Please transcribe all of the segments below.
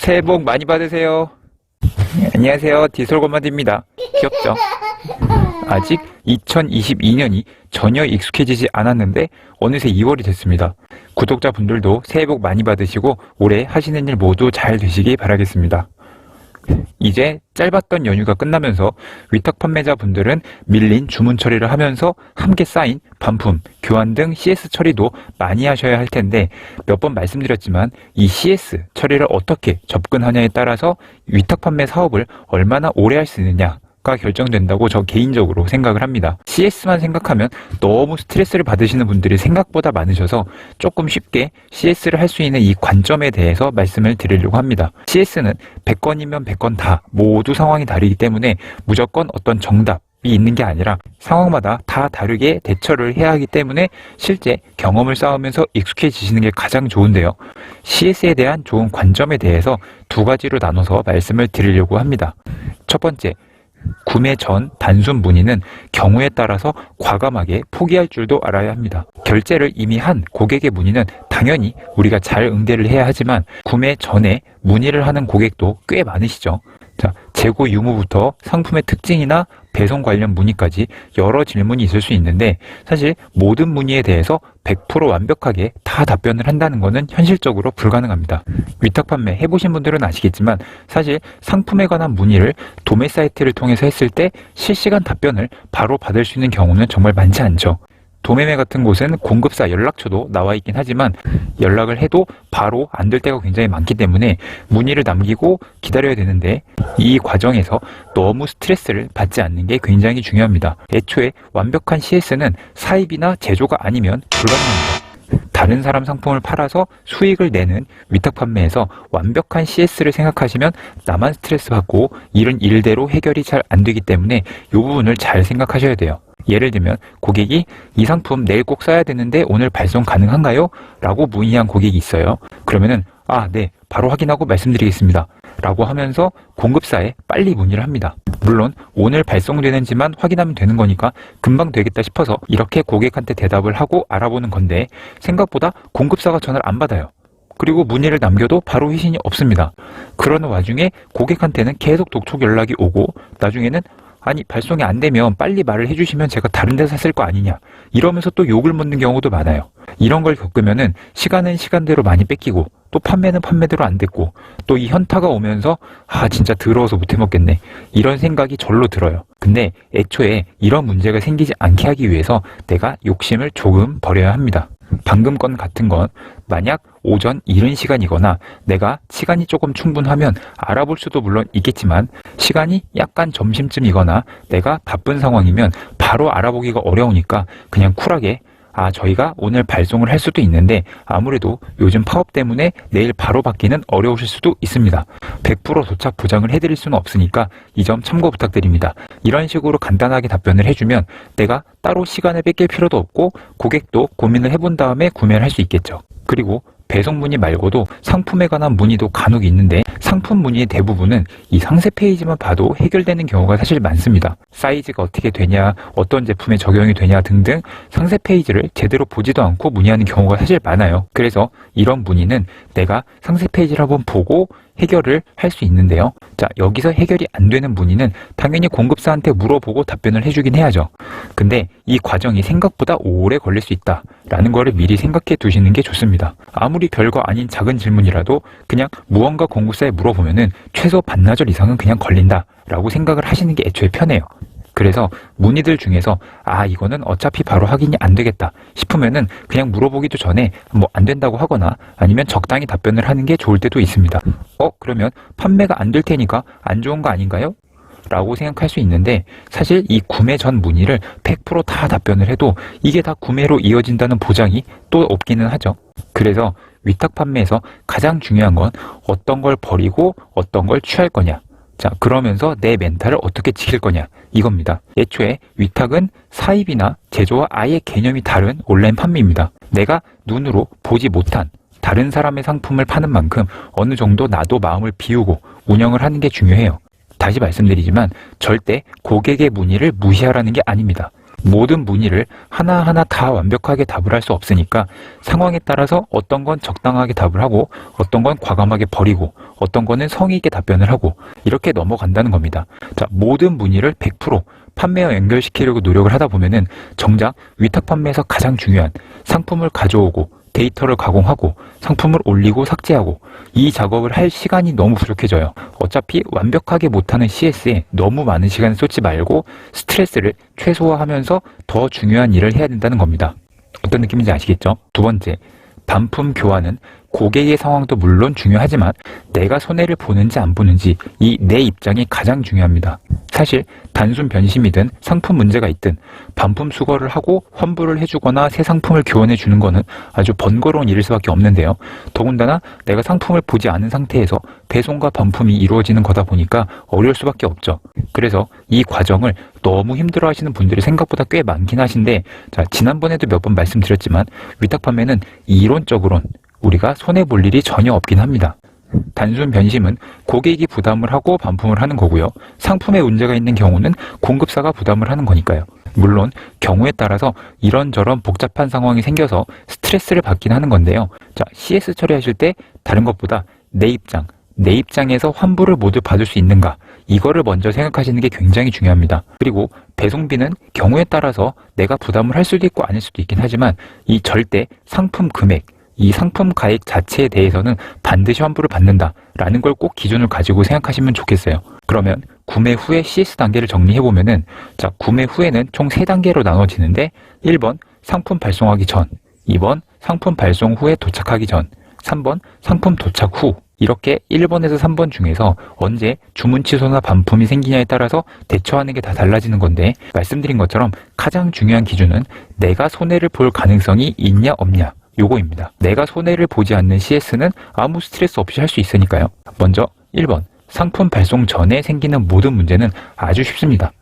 새해 복 많이 받으세요. 안녕하세요. 디솔고마드입니다. 귀엽죠? 아직 2022년이 전혀 익숙해지지 않았는데 어느새 2월이 됐습니다. 구독자분들도 새해 복 많이 받으시고 올해 하시는 일 모두 잘 되시기 바라겠습니다. 이제 짧았던 연휴가 끝나면서 위탁 판매자분들은 밀린 주문 처리를 하면서 함께 쌓인 반품, 교환 등 CS 처리도 많이 하셔야 할 텐데 몇 번 말씀드렸지만 이 CS 처리를 어떻게 접근하냐에 따라서 위탁 판매 사업을 얼마나 오래 할 수 있느냐 가 결정된다고 저 개인적으로 생각을 합니다. CS만 생각하면 너무 스트레스를 받으시는 분들이 생각보다 많으셔서 조금 쉽게 CS를 할 수 있는 이 관점에 대해서 말씀을 드리려고 합니다. CS는 100건이면 100건 다 모두 상황이 다르기 때문에 무조건 어떤 정답이 있는 게 아니라 상황마다 다 다르게 대처를 해야 하기 때문에 실제 경험을 쌓으면서 익숙해지시는 게 가장 좋은데요. CS에 대한 좋은 관점에 대해서 두 가지로 나눠서 말씀을 드리려고 합니다. 첫 번째, 구매 전 단순 문의는 경우에 따라서 과감하게 포기할 줄도 알아야 합니다. 결제를 이미 한 고객의 문의는 당연히 우리가 잘 응대를 해야 하지만 구매 전에 문의를 하는 고객도 꽤 많으시죠. 자, 재고 유무부터 상품의 특징이나 배송 관련 문의까지 여러 질문이 있을 수 있는데 사실 모든 문의에 대해서 100% 완벽하게 다 답변을 한다는 것은 현실적으로 불가능합니다. 위탁 판매 해보신 분들은 아시겠지만 사실 상품에 관한 문의를 도매 사이트를 통해서 했을 때 실시간 답변을 바로 받을 수 있는 경우는 정말 많지 않죠. 도매매 같은 곳은 공급사 연락처도 나와 있긴 하지만 연락을 해도 바로 안 될 때가 굉장히 많기 때문에 문의를 남기고 기다려야 되는데 이 과정에서 너무 스트레스를 받지 않는 게 굉장히 중요합니다. 애초에 완벽한 CS는 사입이나 제조가 아니면 불가능합니다. 다른 사람 상품을 팔아서 수익을 내는 위탁 판매에서 완벽한 CS를 생각하시면 나만 스트레스 받고 일은 일대로 해결이 잘 안 되기 때문에 이 부분을 잘 생각하셔야 돼요. 예를 들면 고객이 이 상품 내일 꼭 써야 되는데 오늘 발송 가능한가요? 라고 문의한 고객이 있어요. 그러면은 네, 바로 확인하고 말씀드리겠습니다. 라고 하면서 공급사에 빨리 문의를 합니다. 물론 오늘 발송되는지만 확인하면 되는 거니까 금방 되겠다 싶어서 이렇게 고객한테 대답을 하고 알아보는 건데 생각보다 공급사가 전화를 안 받아요. 그리고 문의를 남겨도 바로 회신이 없습니다. 그러는 와중에 고객한테는 계속 독촉 연락이 오고 나중에는 아니 발송이 안 되면 빨리 말을 해주시면 제가 다른 데서 샀을 거 아니냐 이러면서 또 욕을 먹는 경우도 많아요. 이런 걸 겪으면은 시간은 시간대로 많이 뺏기고 또 판매는 판매대로 안 됐고 또 이 현타가 오면서 진짜 더러워서 못 해먹겠네 이런 생각이 절로 들어요. 근데 애초에 이런 문제가 생기지 않게 하기 위해서 내가 욕심을 조금 버려야 합니다. 방금 건 같은 건 만약 오전 이른 시간이거나 내가 시간이 조금 충분하면 알아볼 수도 물론 있겠지만 시간이 약간 점심쯤이거나 내가 바쁜 상황이면 바로 알아보기가 어려우니까 그냥 쿨하게 저희가 오늘 발송을 할 수도 있는데 아무래도 요즘 파업 때문에 내일 바로 받기는 어려우실 수도 있습니다. 100% 도착 보장을 해드릴 수는 없으니까 이 점 참고 부탁드립니다. 이런 식으로 간단하게 답변을 해주면 내가 따로 시간을 뺏길 필요도 없고 고객도 고민을 해본 다음에 구매를 할 수 있겠죠. 그리고 배송 문의 말고도 상품에 관한 문의도 간혹 있는데 상품 문의의 대부분은 이 상세 페이지만 봐도 해결되는 경우가 사실 많습니다. 사이즈가 어떻게 되냐, 어떤 제품에 적용이 되냐 등등 상세 페이지를 제대로 보지도 않고 문의하는 경우가 사실 많아요. 그래서 이런 문의는 내가 상세 페이지를 한번 보고 해결을 할 수 있는데요. 자, 여기서 해결이 안 되는 문의는 당연히 공급사한테 물어보고 답변을 해주긴 해야죠. 근데 이 과정이 생각보다 오래 걸릴 수 있다라는 거를 미리 생각해 두시는 게 좋습니다. 아무리 별거 아닌 작은 질문이라도 그냥 무언가 공급사에 물어보면은 최소 반나절 이상은 그냥 걸린다라고 생각을 하시는 게 애초에 편해요. 그래서 문의들 중에서 이거는 어차피 바로 확인이 안 되겠다 싶으면은 그냥 물어보기도 전에 안 된다고 하거나 아니면 적당히 답변을 하는 게 좋을 때도 있습니다. 그러면 판매가 안 될 테니까 안 좋은 거 아닌가요? 라고 생각할 수 있는데 사실 이 구매 전 문의를 100% 다 답변을 해도 이게 다 구매로 이어진다는 보장이 또 없기는 하죠. 그래서 위탁 판매에서 가장 중요한 건 어떤 걸 버리고 어떤 걸 취할 거냐. 자, 그러면서 내 멘탈을 어떻게 지킬 거냐 이겁니다. 애초에 위탁은 사입이나 제조와 아예 개념이 다른 온라인 판매입니다. 내가 눈으로 보지 못한 다른 사람의 상품을 파는 만큼 어느 정도 나도 마음을 비우고 운영을 하는 게 중요해요. 다시 말씀드리지만 절대 고객의 문의를 무시하라는 게 아닙니다. 모든 문의를 하나하나 다 완벽하게 답을 할 수 없으니까 상황에 따라서 어떤 건 적당하게 답을 하고 어떤 건 과감하게 버리고 어떤 거는 성의 있게 답변을 하고 이렇게 넘어간다는 겁니다. 자, 모든 문의를 100% 판매와 연결시키려고 노력을 하다 보면은 정작 위탁 판매에서 가장 중요한 상품을 가져오고 데이터를 가공하고 상품을 올리고 삭제하고 이 작업을 할 시간이 너무 부족해져요. 어차피 완벽하게 못하는 CS에 너무 많은 시간을 쏟지 말고 스트레스를 최소화하면서 더 중요한 일을 해야 된다는 겁니다. 어떤 느낌인지 아시겠죠? 두 번째, 반품 교환은 고객의 상황도 물론 중요하지만 내가 손해를 보는지 안 보는지 이 내 입장이 가장 중요합니다. 사실 단순 변심이든 상품 문제가 있든 반품 수거를 하고 환불을 해주거나 새 상품을 교환해 주는 거는 아주 번거로운 일일 수밖에 없는데요. 더군다나 내가 상품을 보지 않은 상태에서 배송과 반품이 이루어지는 거다 보니까 어려울 수밖에 없죠. 그래서 이 과정을 너무 힘들어 하시는 분들이 생각보다 꽤 많긴 하신데, 자, 지난번에도 몇 번 말씀드렸지만 위탁 판매는 이론적으론 우리가 손해볼 일이 전혀 없긴 합니다. 단순 변심은 고객이 부담을 하고 반품을 하는 거고요. 상품에 문제가 있는 경우는 공급사가 부담을 하는 거니까요. 물론 경우에 따라서 이런저런 복잡한 상황이 생겨서 스트레스를 받긴 하는 건데요. 자, CS 처리하실 때 다른 것보다 내 입장에서 환불을 모두 받을 수 있는가, 이거를 먼저 생각하시는 게 굉장히 중요합니다. 그리고 배송비는 경우에 따라서 내가 부담을 할 수도 있고 아닐 수도 있긴 하지만 이 절대 상품 금액, 이 상품 가액 자체에 대해서는 반드시 환불을 받는다라는 걸 꼭 기준을 가지고 생각하시면 좋겠어요. 그러면 구매 후에 CS 단계를 정리해보면은, 자, 구매 후에는 총 3단계로 나눠지는데 1번 상품 발송하기 전, 2번 상품 발송 후에 도착하기 전, 3번 상품 도착 후, 이렇게 1번에서 3번 중에서 언제 주문 취소나 반품이 생기냐에 따라서 대처하는 게 다 달라지는 건데, 말씀드린 것처럼 가장 중요한 기준은 내가 손해를 볼 가능성이 있냐 없냐, 요거입니다. 내가 손해를 보지 않는 CS는 아무 스트레스 없이 할 수 있으니까요. 먼저 1번, 상품 발송 전에 생기는 모든 문제는 아주 쉽습니다.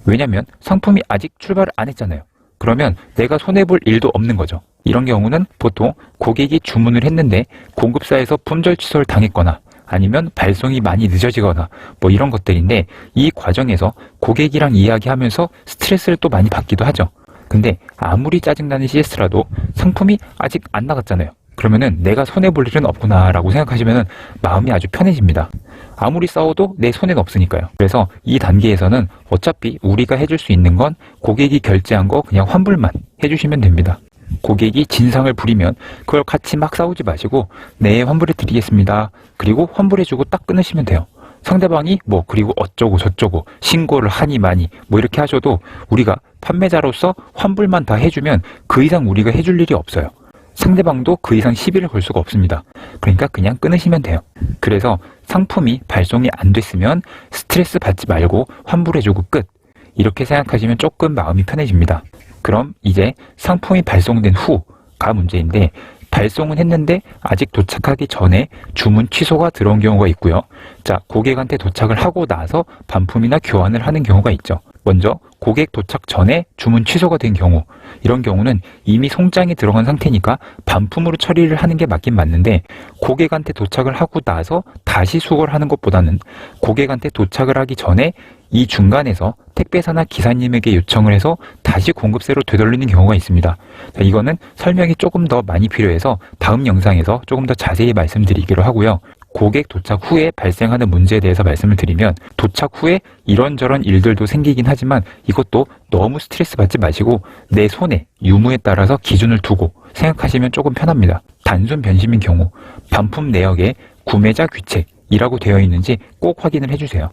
왜냐면 상품이 아직 출발을 안 했잖아요. 그러면 내가 손해볼 일도 없는 거죠. 이런 경우는 보통 고객이 주문을 했는데 공급사에서 품절 취소를 당했거나 아니면 발송이 많이 늦어지거나 뭐 이런 것들인데, 이 과정에서 고객이랑 이야기하면서 스트레스를 또 많이 받기도 하죠. 근데 아무리 짜증나는 CS라도 상품이 아직 안 나갔잖아요. 그러면은 내가 손해볼 일은 없구나 라고 생각하시면은 마음이 아주 편해집니다. 아무리 싸워도 내 손해는 없으니까요. 그래서 이 단계에서는 어차피 우리가 해줄 수 있는 건 고객이 결제한 거 그냥 환불만 해주시면 됩니다. 고객이 진상을 부리면 그걸 같이 막 싸우지 마시고 네, 환불해 드리겠습니다. 그리고 환불해주고 딱 끊으시면 돼요. 상대방이 뭐 그리고 어쩌고 저쩌고 신고를 하니 마니 뭐 이렇게 하셔도 우리가 판매자로서 환불만 다 해주면 그 이상 우리가 해줄 일이 없어요. 상대방도 그 이상 시비를 걸 수가 없습니다. 그러니까 그냥 끊으시면 돼요. 그래서 상품이 발송이 안 됐으면 스트레스 받지 말고 환불해주고 끝, 이렇게 생각하시면 조금 마음이 편해집니다. 그럼 이제 상품이 발송된 후가 문제인데, 발송은 했는데 아직 도착하기 전에 주문 취소가 들어온 경우가 있고요. 자, 고객한테 도착을 하고 나서 반품이나 교환을 하는 경우가 있죠. 먼저 고객 도착 전에 주문 취소가 된 경우, 이런 경우는 이미 송장이 들어간 상태니까 반품으로 처리를 하는 게 맞긴 맞는데, 고객한테 도착을 하고 나서 다시 수거를 하는 것보다는 고객한테 도착을 하기 전에 이 중간에서 택배사나 기사님에게 요청을 해서 다시 공급세로 되돌리는 경우가 있습니다. 자, 이거는 설명이 조금 더 많이 필요해서 다음 영상에서 조금 더 자세히 말씀드리기로 하고요. 고객 도착 후에 발생하는 문제에 대해서 말씀을 드리면, 도착 후에 이런저런 일들도 생기긴 하지만 이것도 너무 스트레스 받지 마시고 내 손해, 유무에 따라서 기준을 두고 생각하시면 조금 편합니다. 단순 변심인 경우 반품 내역에 구매자 귀책이라고 되어 있는지 꼭 확인을 해주세요.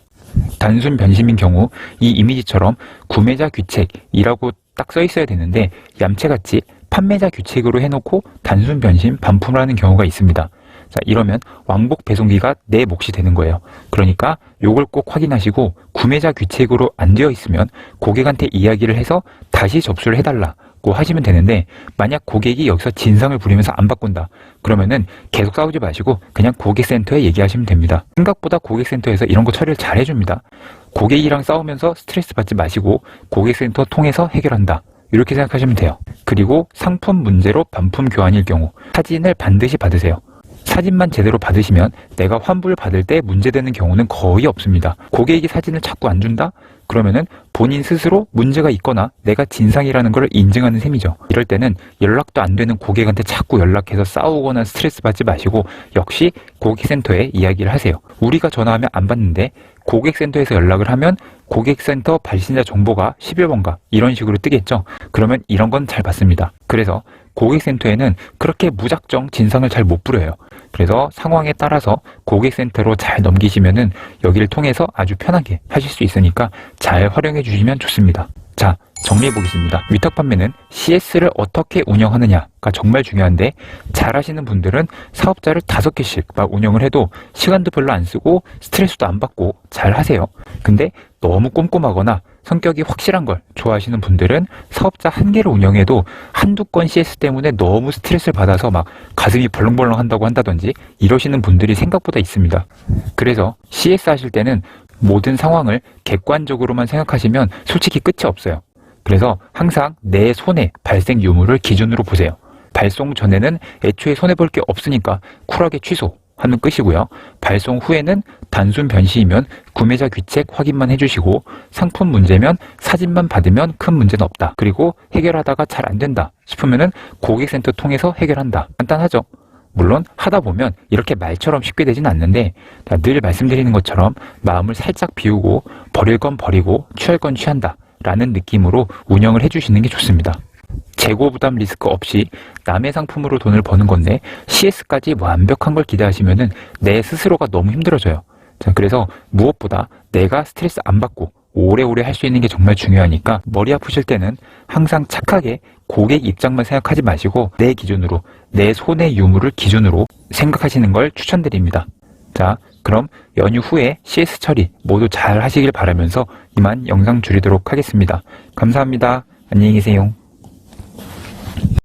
단순 변심인 경우 이 이미지처럼 구매자 귀책이라고 딱 써 있어야 되는데 얌체같이 판매자 귀책으로 해놓고 단순 변심 반품을 하는 경우가 있습니다. 자, 이러면 왕복 배송비가 내 몫이 되는 거예요. 그러니까 요걸 꼭 확인하시고, 구매자 귀책으로 안 되어 있으면 고객한테 이야기를 해서 다시 접수를 해달라고 하시면 되는데, 만약 고객이 여기서 진상을 부리면서 안 바꾼다 그러면은 계속 싸우지 마시고 그냥 고객센터에 얘기하시면 됩니다. 생각보다 고객센터에서 이런 거 처리를 잘 해줍니다. 고객이랑 싸우면서 스트레스 받지 마시고 고객센터 통해서 해결한다, 이렇게 생각하시면 돼요. 그리고 상품 문제로 반품 교환일 경우 사진을 반드시 받으세요. 사진만 제대로 받으시면 내가 환불 받을 때 문제되는 경우는 거의 없습니다. 고객이 사진을 자꾸 안 준다? 그러면은 본인 스스로 문제가 있거나 내가 진상이라는 걸 인증하는 셈이죠. 이럴 때는 연락도 안 되는 고객한테 자꾸 연락해서 싸우거나 스트레스 받지 마시고 역시 고객센터에 이야기를 하세요. 우리가 전화하면 안 받는데 고객센터에서 연락을 하면 고객센터 발신자 정보가 11번가 이런 식으로 뜨겠죠. 그러면 이런 건 잘 받습니다. 그래서 고객센터에는 그렇게 무작정 진상을 잘 못 부려요. 그래서 상황에 따라서 고객센터로 잘 넘기시면은 여기를 통해서 아주 편하게 하실 수 있으니까 잘 활용해 주시면 좋습니다. 자, 정리해 보겠습니다. 위탁 판매는 CS를 어떻게 운영하느냐가 정말 중요한데 잘 하시는 분들은 사업자를 5개씩 막 운영을 해도 시간도 별로 안 쓰고 스트레스도 안 받고 잘 하세요. 근데 너무 꼼꼼하거나 성격이 확실한 걸 좋아하시는 분들은 사업자 1개를 운영해도 한두 건 CS 때문에 너무 스트레스를 받아서 막 가슴이 벌렁벌렁 한다고 한다든지 이러시는 분들이 생각보다 있습니다. 그래서 CS 하실 때는 모든 상황을 객관적으로만 생각하시면 솔직히 끝이 없어요. 그래서 항상 내 손해 발생 유무를 기준으로 보세요. 발송 전에는 애초에 손해볼 게 없으니까 쿨하게 취소하면 끝이고요. 발송 후에는 단순 변시이면 구매자 귀책 확인만 해주시고 상품 문제면 사진만 받으면 큰 문제는 없다. 그리고 해결하다가 잘 안 된다 싶으면은 고객센터 통해서 해결한다. 간단하죠? 물론 하다 보면 이렇게 말처럼 쉽게 되진 않는데 늘 말씀드리는 것처럼 마음을 살짝 비우고 버릴 건 버리고 취할 건 취한다 라는 느낌으로 운영을 해주시는 게 좋습니다. 재고 부담 리스크 없이 남의 상품으로 돈을 버는 건데 CS까지 완벽한 걸 기대하시면은 내 스스로가 너무 힘들어져요. 자, 그래서 무엇보다 내가 스트레스 안 받고 오래오래 할 수 있는 게 정말 중요하니까 머리 아프실 때는 항상 착하게 고객 입장만 생각하지 마시고 내 기준으로 내 손의 유무를 기준으로 생각하시는 걸 추천드립니다. 자, 그럼 연휴 후에 CS 처리 모두 잘 하시길 바라면서 이만 영상 줄이도록 하겠습니다. 감사합니다. 안녕히 계세요.